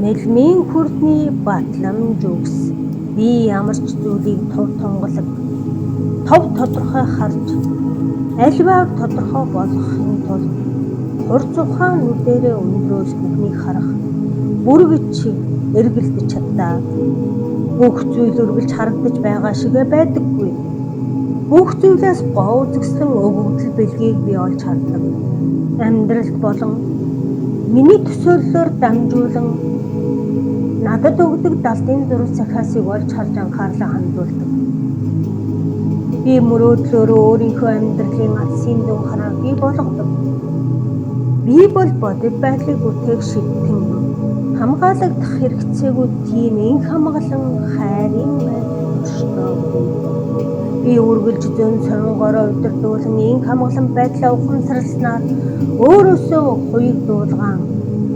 Мэлмийн хүрдний батламж үгс. Би ямар ч зүйлийг тов тонголог, тов тодорхой харж, альвааг тодорхой болгохын тулд хурц ухаан нүдэрээ өндрөөс бүхнийг харах бүргэд шиг эргэлдэж чаддаг. Бүх зүйл үргэлж харагдаж байгаа шигэ байдаггүй. Бүх зүйлээс гоо үзэсгэлэн өвөгдөл бэлгийг би олж хардаг. Амьдралд болон миний төсөөллөөр дамжуулан надад өгдөг далдын зураг захиасыг олж харж анхаарлаа хандуулдаг. Би мөрөөдлөөрөө өөрийнхөө амьдралын алсын дүн хараа бий болгодог. Би бол бодит байдлыг үтээх шидтэн хамгаалагдах хэрэгцээгүй тийм инх хамгаалан хайрын байдал өршнөөгүй. Би үргэлж зөн сонгороо удирдуулан инх хамгаалан байдлаа ухамсарласнаар өөрөөсөө хуйг дуулгаан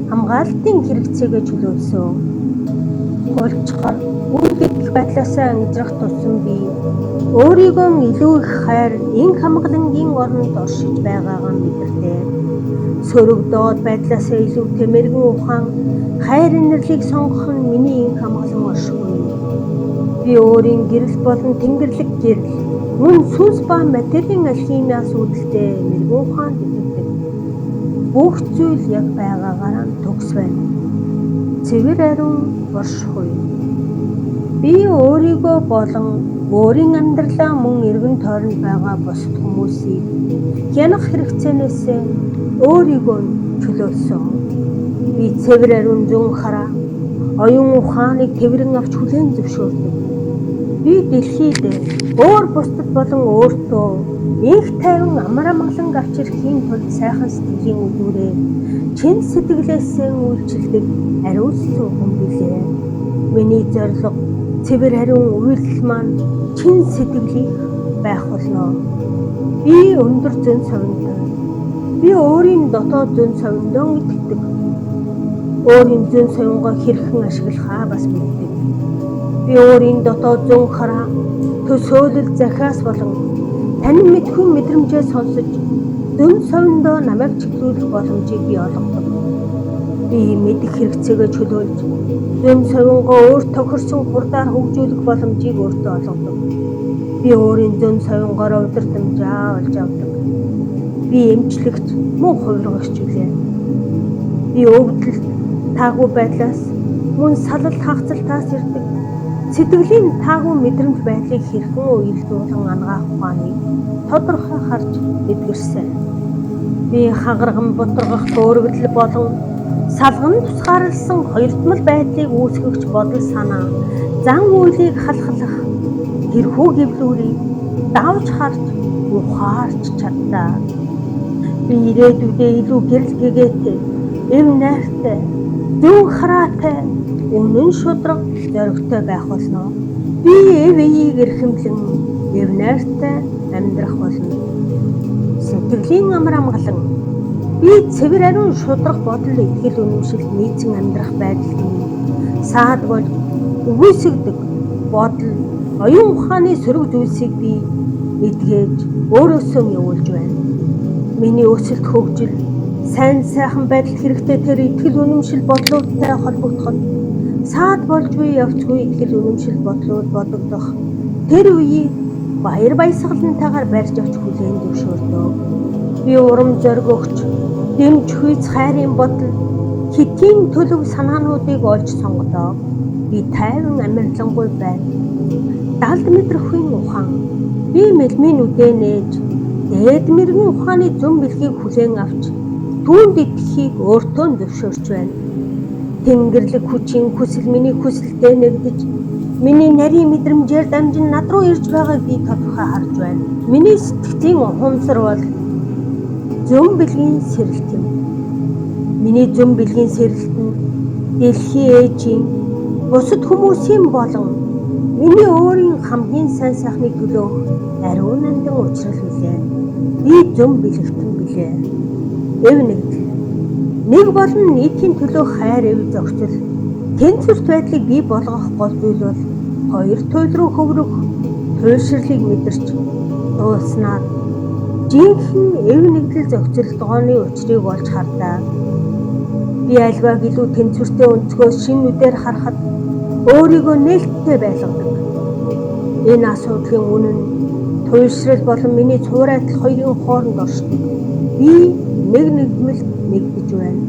хамгаалтын хэрэгцээгээ чөлөөлсөн. Олчхор үргэлж байдлаасаа ангижрах тусам би өөрийгөө илүү их хайр инх хамгаалангийн оронд оршиж байгаагаа мэдрэлээ. Сөрөг доод байдлаасаа илүү тэмэргэн ухаан хайр инэрлийг сонгох нь миний инх хамгаалан оршгүй. Би өөрийн гэрэл болон тэнгэрлэг гэрэл мөн сүнс ба материйн алхимиас үүдэлтэй мэрэгэн ухаанд итгэдэг. Бүх зүйл яг байгаагаараа төгс байна. Цэвэр ариун боршгүй. Би өөрийгөө болон өөрийн амьдралаа мөн эргэн тойронд байгаа бусад хүмүүсийг хянах хэрэгцээнээс өөрийгөө чөлөөлсөн. Би цэвэр ариун зүүн хараа оюун ухааныг тэврэн авч хүлээн зөвшөөрдөг. Би дэлхийд өөр бусдад болон өөртөө инх тайван амар амгалан авч ирэхийн тулд сайхан сэтгэлийн үдүүрээ чин сэтгэлээсээ үйлчилдэг ариуссан хүн билээ. Миний зорилго цэвэр ариун үйлдэл маань чин сэтгэлийг байх болно. Би өндөр зөн совинтой. Би өөрийн дотоод зөн совиндоо итгэдэг. Өөрийн зөн совингоо хэрхэн ашиглахаа бас мэддэг. Би өөрийн дотоод зөн хараа төсөөлөл захиас болон тань мэдхүйн мэдрэмжээ сонсож зөн совиндоо намайг чиглүүлэх боломжийг би олгодог. Би мэдэх хэрэгцээгээ чөлөөлж зөн совингоо өөр тохирсон хурдаар хөгжүүлэх боломжийг өөртөө олгодог. Би өөрийн зөн совингоороо удирдамжаа олж авдаг. Би эмчлэгч мөн хувиргагч үлээ. Би өвдөлт таагүй байдлаас мөн салал хагцалтаас ирдэг. Сэтгэлийн таагүй мэдрэмж байдлыг хэрхэн уялдуулан ангаах ухааныг тодорхой харж эдгэрсэн. Би хагарган бутрагах өөрөвдөл болон салган тусгаарлсан хоёрдмал байдлыг үүсгэгч бодол санаа зан үйлийг халахлах тэрхүү гэвлүүрийг давж харж ухаарч чаддаг. Би ирээдүйдээ илүү гэрэл гэгээтэй, эв найртай, зүүн хараатай, үнэн шудраг зоригтой байх болно. Би эвийг эрхэмлэн эв найртай амьдрах болно. Сэтгэлийн амар амгалан би цэвэр ариун шудраг бодол итгэл үнэмшил нийцэн амьдрах байдал саад болж үгүйсгдэг бодол оюун ухааны сөрөг зүйлсийг би эдгэж өөрөөсөө явуулж байна. Миний өсөлт хөгжил сайн сайхан байдал хэрэгтэй тэр итгэл үнэмшил бодлуудтай холбогдоход саад болж буй явцгүй итгэл үнэмшил бодлууд бодогдох тэр үеийг баяр баясгалантайгаар барьж авч хүлээн зөвшөөрдөг. Би урам зориг өгч дэмж хүйц хайрын бодол хэтийн төлөв санаануудыг олж сонгодог. Би тайван амьрлангүй байна. Далд мэдрэхүйн ухаан. Би мэлмийн үдээ нээж дээд мэрэгэн ухааны зүүн бэлгийг хүлээн авч түүнд итгэхийг өөртөө зөвшөөрч байна. Тэнгэрлэг хүчийн хүсэл миний хүсэлтэд нэгдэж миний нарийн мэдрэмжээр дамжин над руу ирж байгааг би тодорхой харж байна. Миний сэтгэлийн ухамсар бол зүүн бэлгийн сэрэлт юм. Миний зүүн бэлгийн сэрэлт нь дэлхийн ээжийн бусад хүмүүсийн болон миний өөрийн хамгийн сайн сайхныг төлөөх ариун нандин учрал билээ. Би зүүн бэлэгтэн билээ. Эв нэгдэл. Нэг болон нийтийн төлөө хайр эв зохицол. Тэнцвэрт байдлыг бий болгох гол зүйл бол хоёр туйл руу хөврөх туйлшрлыг мэдэрч дуулснаар жинхэнэ эв нэгдэл зохицол дооны учрыг олж хардаг. Би альвааг илүү тэнцвэртэй өнцгөөс шинэ нүдээр харахад өөрийгөө нээлттэй байлгадаг. Энэ асуудлын үнэн нь туйлшрал болон миний цуурайтал хоёрын хооронд оршдог. Би нэг нэгмэлд нэгдэж байна.